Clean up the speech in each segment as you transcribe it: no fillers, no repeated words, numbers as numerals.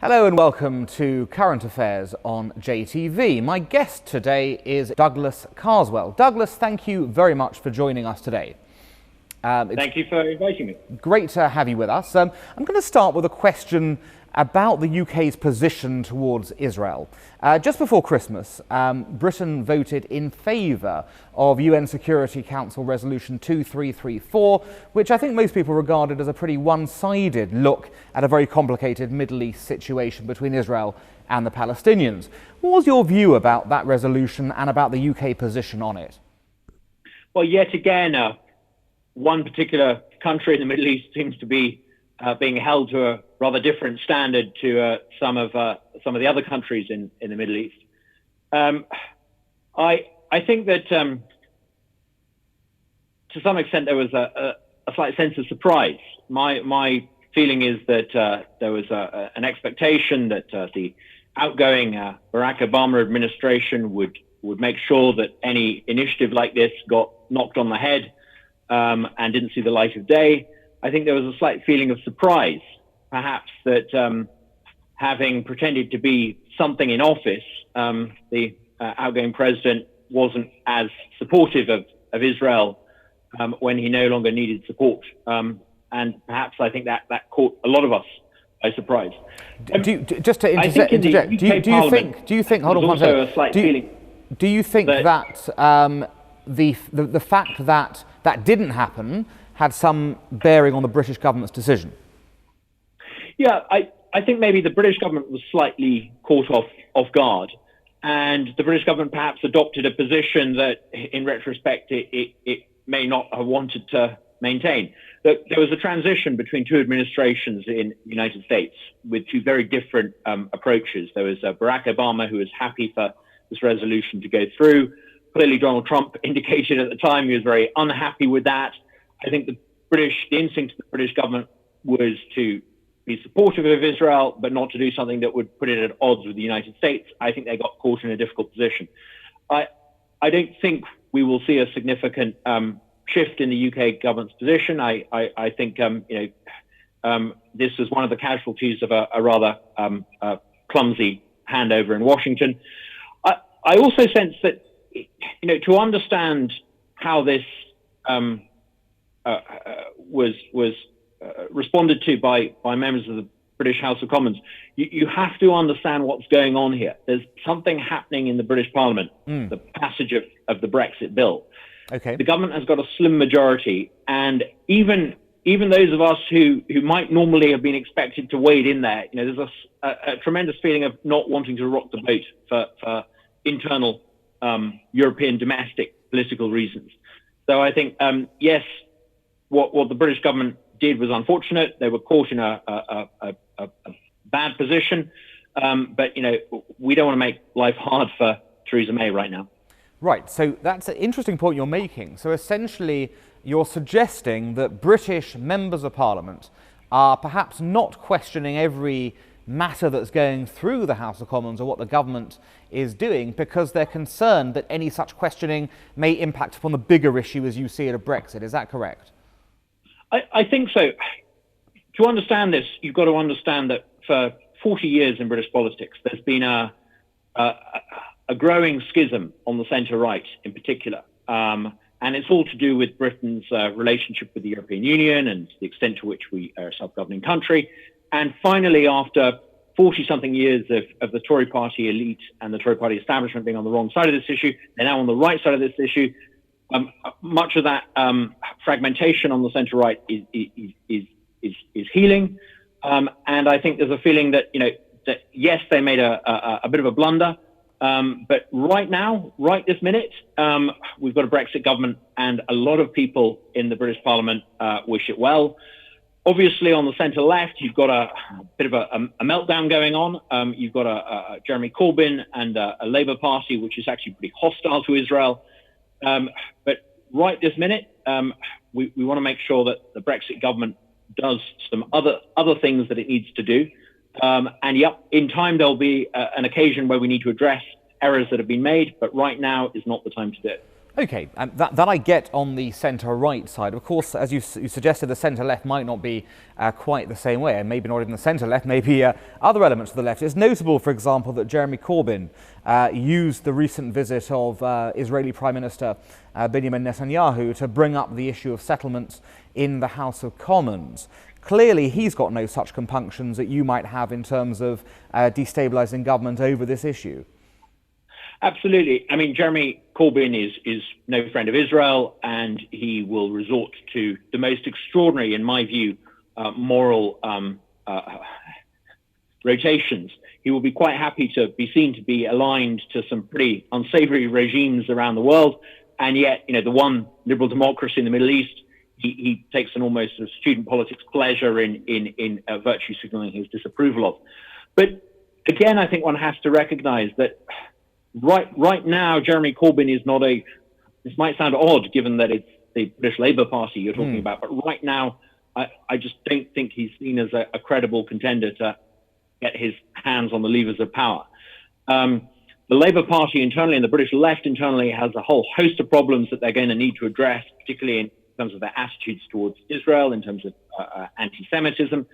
Hello and welcome to Current Affairs on JTV. My guest today is Douglas Carswell. Douglas, thank you very much for joining us today. Thank you for inviting me. Great to have you with us. I'm going to start with a question about the UK's position towards Israel. Just before Christmas, Britain voted in favour of UN Security Council Resolution 2334, which I think most people regarded as a pretty one-sided look at a very complicated Middle East situation between Israel and the Palestinians. What was your view about that resolution and about the UK position on it? Well, yet again, one particular country in the Middle East seems to be being held to a rather different standard to some of the other countries in the Middle East. I think that to some extent there was a slight sense of surprise. My feeling is that there was an expectation that the outgoing Barack Obama administration would make sure that any initiative like this got knocked on the head and didn't see the light of day. I think there was a slight feeling of surprise, perhaps, that having pretended to be something in office, the outgoing president wasn't as supportive of Israel when he no longer needed support. And perhaps I think that caught a lot second by surprise. Just to interject, do you think, hold on one second, do you think that the fact that that didn't happen had some bearing on the British government's decision? Yeah, I think maybe the British government was slightly caught off guard, and the British government perhaps adopted a position that, in retrospect, it may not have wanted to maintain. There was a transition between two administrations in the United States with two very different approaches. There was Barack Obama, who was happy for this resolution to go through. Clearly, Donald Trump indicated at the time he was very unhappy with that. I think the instinct of the British government was to be supportive of Israel, but not to do something that would put it at odds with the United States. I think they got caught in a difficult position. I don't think we will see a significant shift in the UK government's position. I think this was one of the casualties of a rather clumsy handover in Washington. I also sense that to understand how this was responded to by members of the British House of Commons, you have to understand what's going on here. There's something happening in the British Parliament, the passage of the Brexit bill. Okay. The government has got a slim majority, and even those of us who might normally have been expected to wade in there, there's a tremendous feeling of not wanting to rock the boat for internal European domestic political reasons. So I think, yes, what the British government did was unfortunate. They were caught in a bad position. But, we don't want to make life hard for Theresa May right now. Right. So that's an interesting point you're making. So essentially, you're suggesting that British members of Parliament are perhaps not questioning every matter that's going through the House of Commons or what the government is doing because they're concerned that any such questioning may impact upon the bigger issue as you see it of Brexit. Is that correct? I think so. To understand this, you've got to understand that for 40 years in British politics, there's been a growing schism on the centre-right in particular. And it's all to do with Britain's relationship with the European Union and the extent to which we are a self-governing country. And finally, after 40-something years of the Tory party elite and the Tory party establishment being on the wrong side of this issue, they're now on the right side of this issue. Much of that fragmentation on the centre-right is healing. And I think there's a feeling that, that yes, they made a bit of a blunder. But right now, right this minute, we've got a Brexit government and a lot of people in the British Parliament wish it well. Obviously, on the centre-left, you've got a bit of a meltdown going on. You've got a Jeremy Corbyn and a Labour Party, which is actually pretty hostile to Israel. But right this minute, we want to make sure that the Brexit government does some other things that it needs to do. And yep, in time, there'll be an occasion where we need to address errors that have been made, but right now is not the time to do it. Okay, that I get on the centre-right side. Of course, as you suggested, the centre-left might not be quite the same way, and maybe not even the centre-left, maybe other elements of the left. It's notable, for example, that Jeremy Corbyn used the recent visit of Israeli Prime Minister Benjamin Netanyahu to bring up the issue of settlements in the House of Commons. Clearly, he's got no such compunctions that you might have in terms of destabilising government over this issue. Absolutely. I mean, Jeremy Corbyn is no friend of Israel, and he will resort to the most extraordinary, in my view, moral rotations. He will be quite happy to be seen to be aligned to some pretty unsavory regimes around the world, and yet, the one liberal democracy in the Middle East, he takes an almost sort of student politics pleasure in virtue signaling his disapproval of. But again, I think one has to recognise that right now, Jeremy Corbyn is not this might sound odd given that it's the British Labour Party you're talking about, but right now, I just don't think he's seen as a credible contender to get his hands on the levers of power. The Labour Party internally and the British left internally has a whole host of problems that they're going to need to address, particularly in terms of their attitudes towards Israel, in terms of anti-Semitism.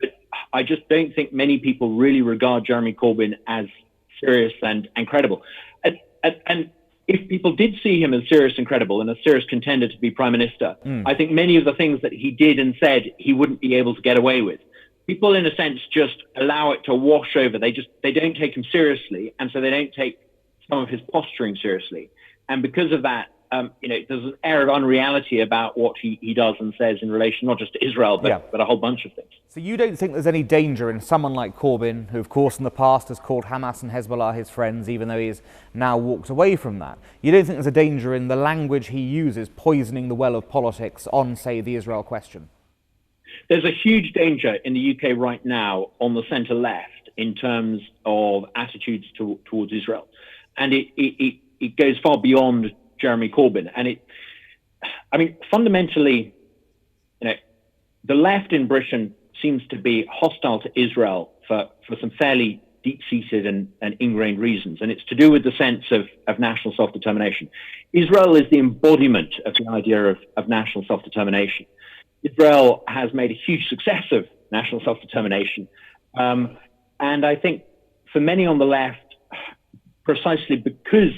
But I just don't think many people really regard Jeremy Corbyn as serious and credible. And if people did see him as serious and credible and a serious contender to be prime minister, I think many of the things that he did and said he wouldn't be able to get away with. People, in a sense, just allow it to wash over. They don't take him seriously, and so they don't take some of his posturing seriously. And because of that, there's an air of unreality about what he does and says in relation not just to Israel, but a whole bunch of things. So you don't think there's any danger in someone like Corbyn, who of course in the past has called Hamas and Hezbollah his friends, even though he's now walked away from that? You don't think there's a danger in the language he uses poisoning the well of politics on, say, the Israel question? There's a huge danger in the UK right now on the centre-left in terms of attitudes towards Israel. And it goes far beyond Jeremy Corbyn. And fundamentally, the left in Britain seems to be hostile to Israel for some fairly deep-seated and ingrained reasons. And it's to do with the sense of national self-determination. Israel is the embodiment of the idea of national self-determination. Israel has made a huge success of national self-determination. And I think for many on the left, precisely because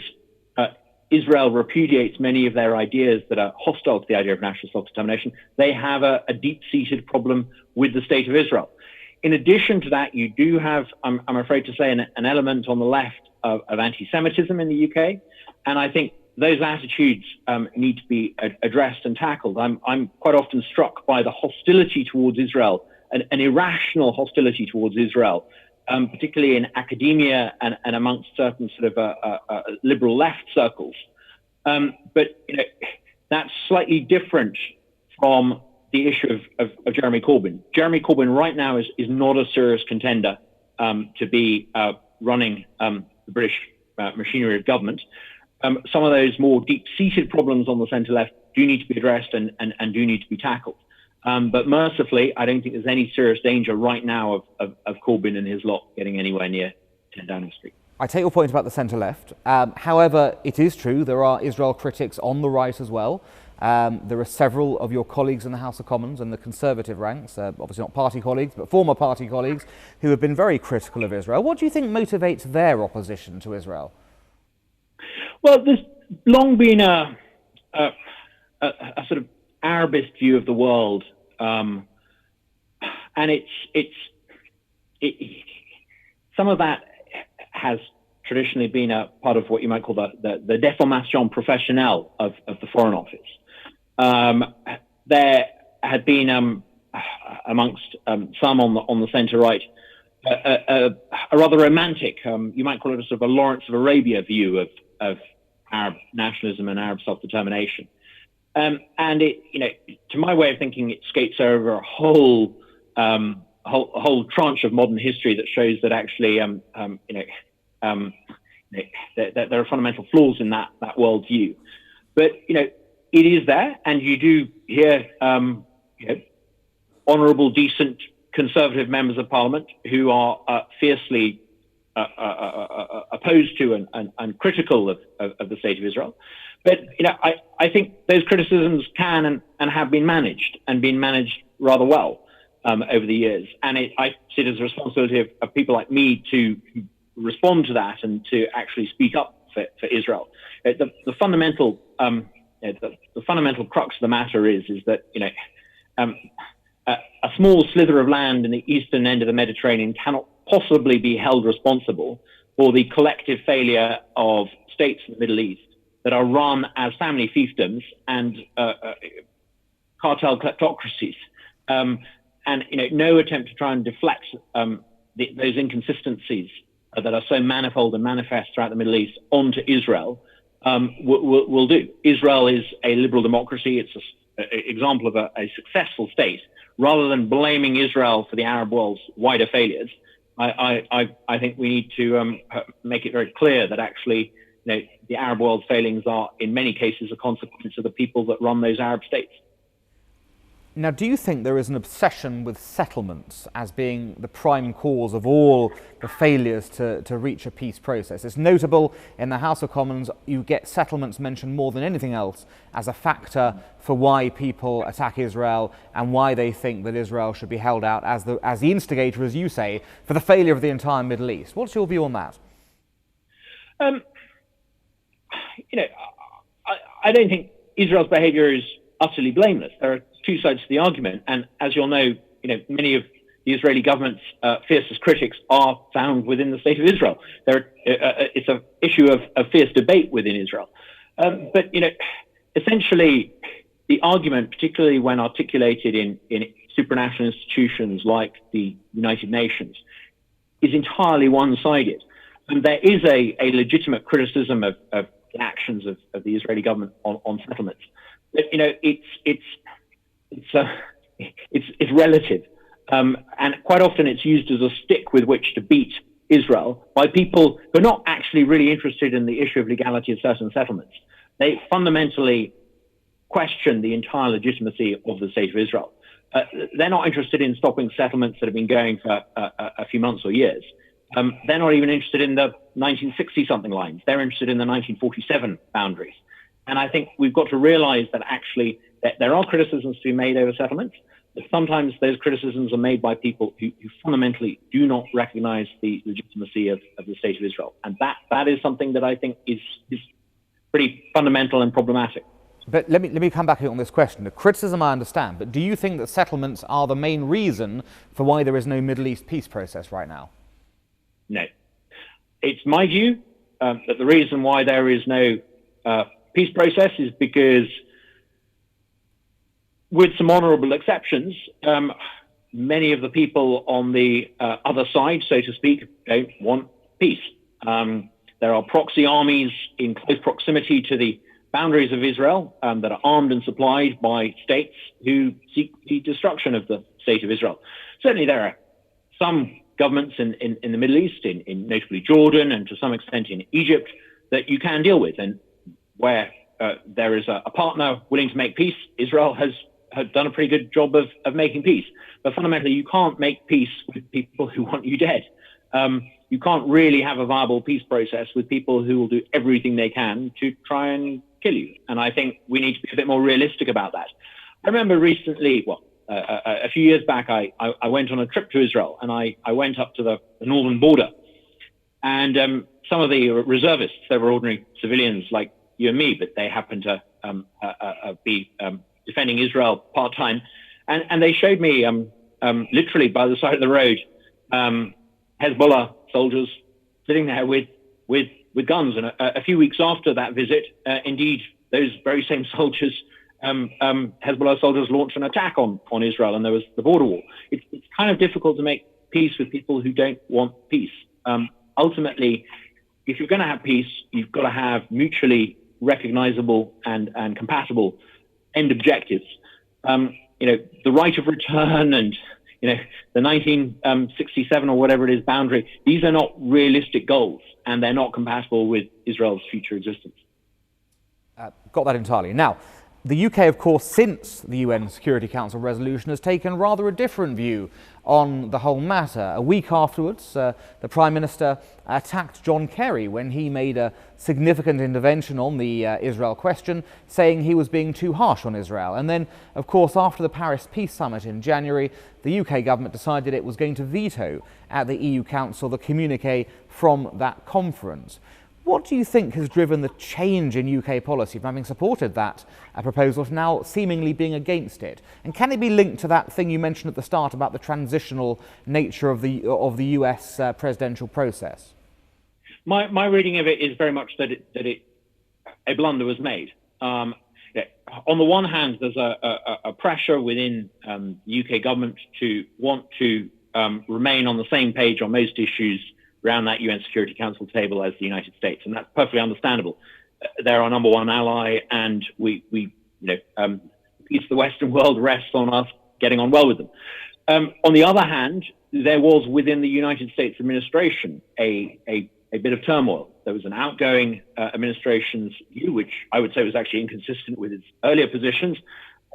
Israel repudiates many of their ideas that are hostile to the idea of national self-determination, they have a deep-seated problem with the state of Israel. In addition to that, you do have, I'm afraid to say, an element on the left of anti-Semitism in the UK. And I think those attitudes need to be addressed and tackled. I'm quite often struck by the hostility towards Israel, an irrational hostility towards Israel, particularly in academia and amongst certain sort of liberal left circles. But that's slightly different from the issue of Jeremy Corbyn. Jeremy Corbyn right now is not a serious contender to be running the British machinery of government. Some of those more deep-seated problems on the centre-left do need to be addressed and do need to be tackled. But mercifully, I don't think there's any serious danger right now of Corbyn and his lot getting anywhere near 10 Downing Street. I take your point about the centre-left. However, it is true there are Israel critics on the right as well. There are several of your colleagues in the House of Commons and the Conservative ranks, obviously not party colleagues, but former party colleagues, who have been very critical of Israel. What do you think motivates their opposition to Israel? Well, there's long been a sort of Arabist view of the world, and it's some of that has traditionally been a part of what you might call the déformation professionnelle of the Foreign Office. There had been amongst some on the centre right a rather romantic, you might call it a sort of a Lawrence of Arabia view of Arab nationalism and Arab self-determination. And it, to my way of thinking, it skates over a whole tranche of modern history that shows that actually, that there are fundamental flaws in that worldview. But it is there, and you do hear honourable, decent, conservative members of Parliament who are fiercely opposed to and critical of the state of Israel. But I think those criticisms can and have been managed rather well over the years. And I see it as a responsibility of people like me to respond to that and to actually speak up for Israel. The fundamental the fundamental crux of the matter is that a small slither of land in the eastern end of the Mediterranean cannot possibly be held responsible for the collective failure of states in the Middle East that are run as family fiefdoms and cartel kleptocracies. And no attempt to try and deflect those inconsistencies that are so manifold and manifest throughout the Middle East onto Israel will do. Israel is a liberal democracy. It's an example of a successful state. Rather than blaming Israel for the Arab world's wider failures, I think we need to make it very clear that actually the Arab world's failings are in many cases a consequence of the people that run those Arab states. Now, do you think there is an obsession with settlements as being the prime cause of all the failures to reach a peace process? It's notable in the House of Commons you get settlements mentioned more than anything else as a factor for why people attack Israel and why they think that Israel should be held out as the instigator, as you say, for the failure of the entire Middle East. What's your view on that? I don't think Israel's behavior is utterly blameless. There are two sides to the argument, and as you'll know, many of the Israeli government's fiercest critics are found within the state of Israel. It's an issue of fierce debate within Israel. But essentially, the argument, particularly when articulated in supranational institutions like the United Nations, is entirely one-sided. And there is a legitimate criticism of the actions of the Israeli government on settlements. But it's relative, and quite often it's used as a stick with which to beat Israel by people who are not actually really interested in the issue of legality of certain settlements. They fundamentally question the entire legitimacy of the state of Israel. They're not interested in stopping settlements that have been going for a few months or years. They're not even interested in the 1960-something lines. They're interested in the 1947 boundaries. And I think we've got to realize that actually that there are criticisms to be made over settlements, but sometimes those criticisms are made by people who fundamentally do not recognize the legitimacy of the state of Israel. And that is something that I think is pretty fundamental and problematic. But let me come back on this question. The criticism I understand, but do you think that settlements are the main reason for why there is no Middle East peace process right now? No. It's my view that the reason why there is no peace process is because, with some honourable exceptions, many of the people on the other side, so to speak, don't want peace. There are proxy armies in close proximity to the boundaries of Israel that are armed and supplied by states who seek the destruction of the state of Israel. Certainly there are some governments in the Middle East, in notably Jordan and to some extent in Egypt, that you can deal with. And where there is a partner willing to make peace, Israel has done a pretty good job of making peace. But fundamentally, you can't make peace with people who want you dead. You can't really have a viable peace process with people who will do everything they can to try and kill you. And I think we need to be a bit more realistic about that. I remember recently, a few years back, I went on a trip to Israel, and I went up to the northern border. And some of the reservists, they were ordinary civilians like you and me, but they happened to be defending Israel part-time. And they showed me, literally by the side of the road, Hezbollah soldiers sitting there with guns. And a few weeks after that visit, indeed, those very same soldiers, Hezbollah soldiers launched an attack on Israel, and there was the border war. It's kind of difficult to make peace with people who don't want peace. Ultimately, if you're going to have peace, you've got to have mutually recognizable and compatible end objectives. The right of return and the 1967 or whatever it is boundary, these are not realistic goals, and they're not compatible with Israel's future existence. Got that entirely. Now, The UK, of course, since the UN Security Council resolution, has taken rather a different view on the whole matter. A week afterwards, the Prime Minister attacked John Kerry when he made a significant intervention on the Israel question, saying he was being too harsh on Israel. And then, of course, after the Paris Peace Summit in January, the UK government decided it was going to veto at the EU Council the communiqué from that conference. What do you think has driven the change in UK policy from having supported that proposal to now seemingly being against it? And can it be linked to that thing you mentioned at the start about the transitional nature of the US presidential process? My reading of it is very much that a blunder was made. On the one hand, there's a pressure within the UK government to want to remain on the same page on most issues around that UN Security Council table as the United States, and that's perfectly understandable. They're our number one ally, and the peace of the Western world rests on us getting on well with them. On the other hand, there was within the United States administration a bit of turmoil. There was an outgoing administration's view, which I would say was actually inconsistent with its earlier positions,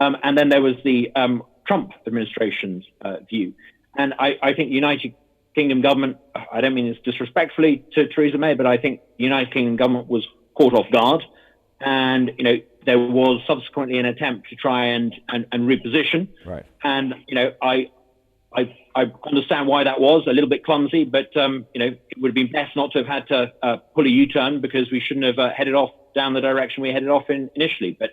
and then there was the Trump administration's view. And I think the United Kingdom government, I don't mean this disrespectfully to Theresa May, but I think the United Kingdom government was caught off guard, and there was subsequently an attempt to try and reposition. Right. And I understand why that was a little bit clumsy, but it would have been best not to have had to pull a U-turn, because we shouldn't have headed off down the direction we headed off in initially. But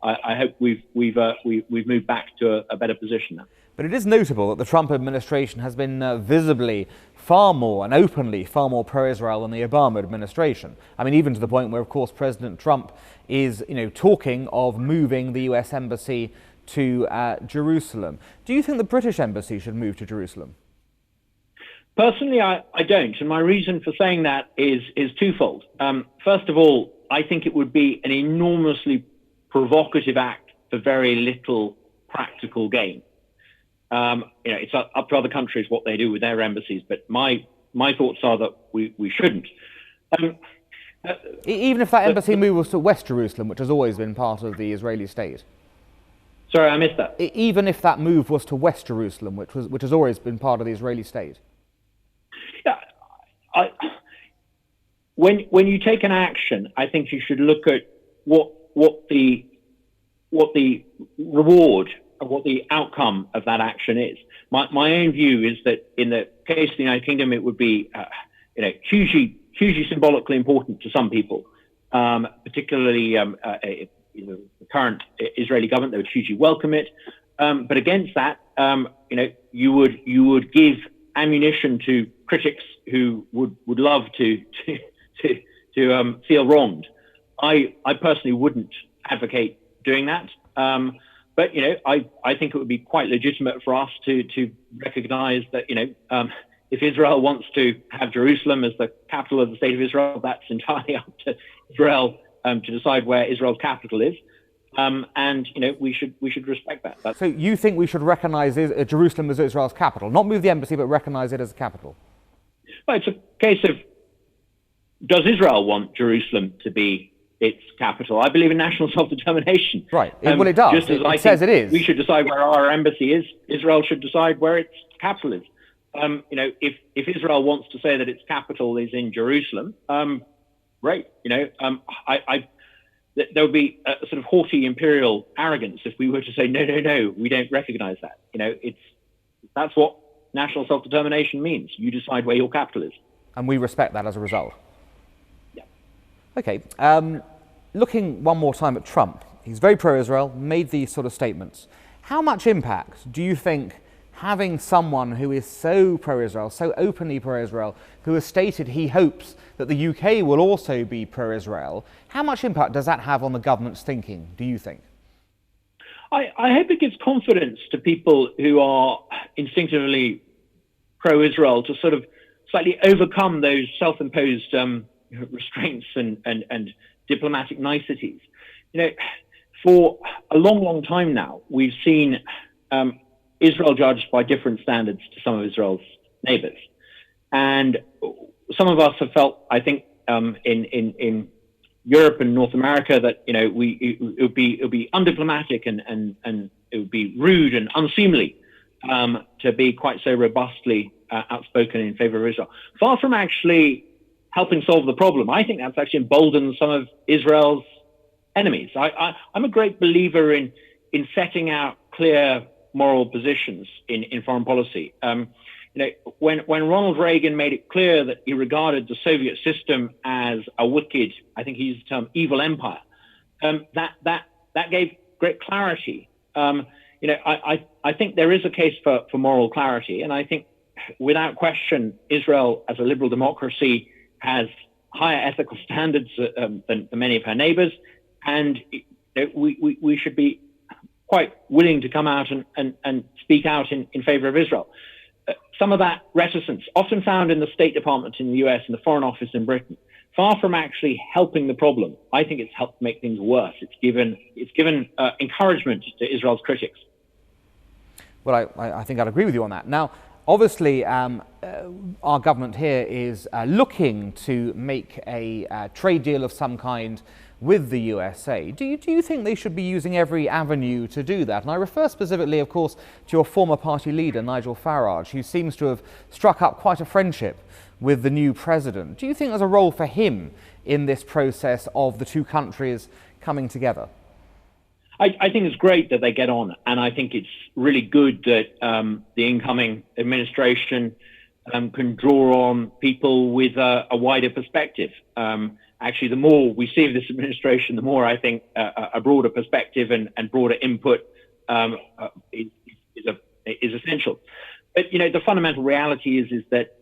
I hope we've moved back to a better position now. But it is notable that the Trump administration has been visibly far more and openly far more pro-Israel than the Obama administration. I mean, even to the point where, of course, President Trump is, talking of moving the US embassy to Jerusalem. Do you think the British embassy should move to Jerusalem? Personally, I don't, and my reason for saying that is twofold. First of all, I think it would be an enormously provocative act for very little practical gain. It's up to other countries what they do with their embassies, but my thoughts are that we shouldn't. Even if that embassy move was to West Jerusalem, which has always been part of the Israeli state? Sorry, I missed that. Even if that move was to West Jerusalem, which has always been part of the Israeli state? Yeah, when you take an action, I think you should look at what the reward, what the outcome of that action is. My own view is that in the case of the United Kingdom, it would be hugely symbolically important to some people, particularly the current Israeli government. They would hugely welcome it, but against that, you would give ammunition to critics who would love to feel wronged. I personally wouldn't advocate doing that. But I think it would be quite legitimate for us to recognise that if Israel wants to have Jerusalem as the capital of the state of Israel, that's entirely up to Israel to decide where Israel's capital is, and we should respect that. So you think we should recognise Jerusalem as Israel's capital, not move the embassy, but recognise it as a capital? Well, it's a case of, does Israel want Jerusalem to be its capital? I believe in national self-determination. Right. Well, it does. Just as it says it is. We should decide where our embassy is. Israel should decide where its capital is. If Israel wants to say that its capital is in Jerusalem, great. There would be a sort of haughty imperial arrogance if we were to say no, we don't recognise that. That's what national self-determination means. You decide where your capital is, and we respect that as a result. Yeah. Okay. Looking one more time at Trump, he's very pro-Israel, made these sort of statements. How much impact do you think having someone who is so pro-Israel, so openly pro-Israel, who has stated he hopes that the UK will also be pro-Israel, how much impact does that have on the government's thinking, do you think? I hope it gives confidence to people who are instinctively pro-Israel to sort of slightly overcome those self-imposed restraints and diplomatic niceties. For a long time now, we've seen Israel judged by different standards to some of Israel's neighbors. And some of us have felt, I think, in Europe and North America that it would be undiplomatic and it would be rude and unseemly to be quite so robustly outspoken in favor of Israel. Far from actually helping solve the problem, I think that's actually emboldened some of Israel's enemies. I'm a great believer in setting out clear moral positions in foreign policy. When Ronald Reagan made it clear that he regarded the Soviet system as a wicked, I think he used the term evil empire, that gave great clarity. I think there is a case for moral clarity, and I think without question, Israel as a liberal democracy has higher ethical standards than many of her neighbors, and we should be quite willing to come out and speak out in favor of Israel. Some of that reticence, often found in the State Department in the US and the Foreign Office in Britain, far from actually helping the problem, I think it's helped make things worse. It's given encouragement to Israel's critics. Well, I think I'd agree with you on that. Now, obviously, our government here is looking to make a trade deal of some kind with the USA. Do you think they should be using every avenue to do that? And I refer specifically, of course, to your former party leader, Nigel Farage, who seems to have struck up quite a friendship with the new president. Do you think there's a role for him in this process of the two countries coming together? I think it's great that they get on, and I think it's really good that the incoming administration can draw on people with a wider perspective. Actually, the more we see of this administration, the more I think a broader perspective and broader input is essential. But the fundamental reality is that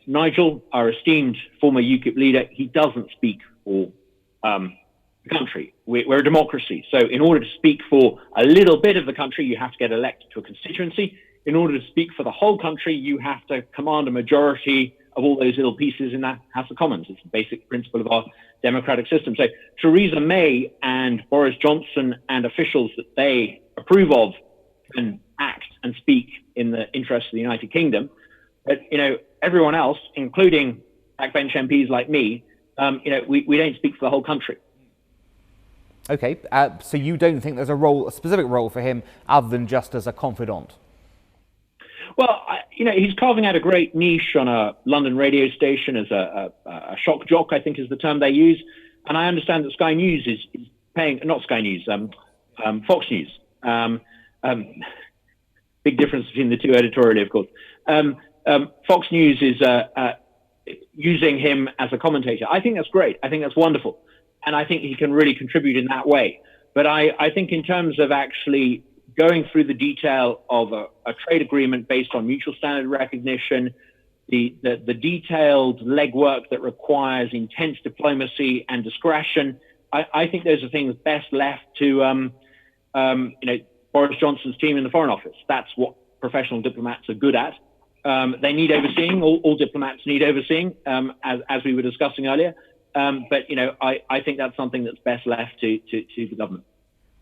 Nigel, our esteemed former UKIP leader, he doesn't speak for the country. We're a democracy, so in order to speak for a little bit of the country, you have to get elected to a constituency. In order to speak for the whole country, you have to command a majority of all those little pieces in that House of Commons. It's a basic principle of our democratic system. So Theresa May and Boris Johnson and officials that they approve of can act and speak in the interest of the United Kingdom. But everyone else, including backbench MPs like me, we don't speak for the whole country. Okay, so you don't think there's a specific role for him other than just as a confidant? Well, he's carving out a great niche on a London radio station as a shock jock, I think is the term they use. And I understand that Sky News is paying, not Sky News, Fox News. Big difference between the two editorially, of course. Fox News is using him as a commentator. I think that's great. I think that's wonderful. And I think he can really contribute in that way. But I think in terms of actually going through the detail of a trade agreement based on mutual standard recognition, the detailed legwork that requires intense diplomacy and discretion, I think those are things best left to Boris Johnson's team in the Foreign Office. That's what professional diplomats are good at. They need overseeing. All diplomats need overseeing, as we were discussing earlier. But I think that's something that's best left to the government.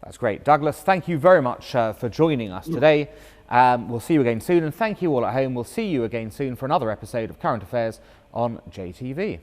That's great. Douglas, thank you very much for joining us today. We'll see you again soon, and thank you all at home. We'll see you again soon for another episode of Current Affairs on JTV.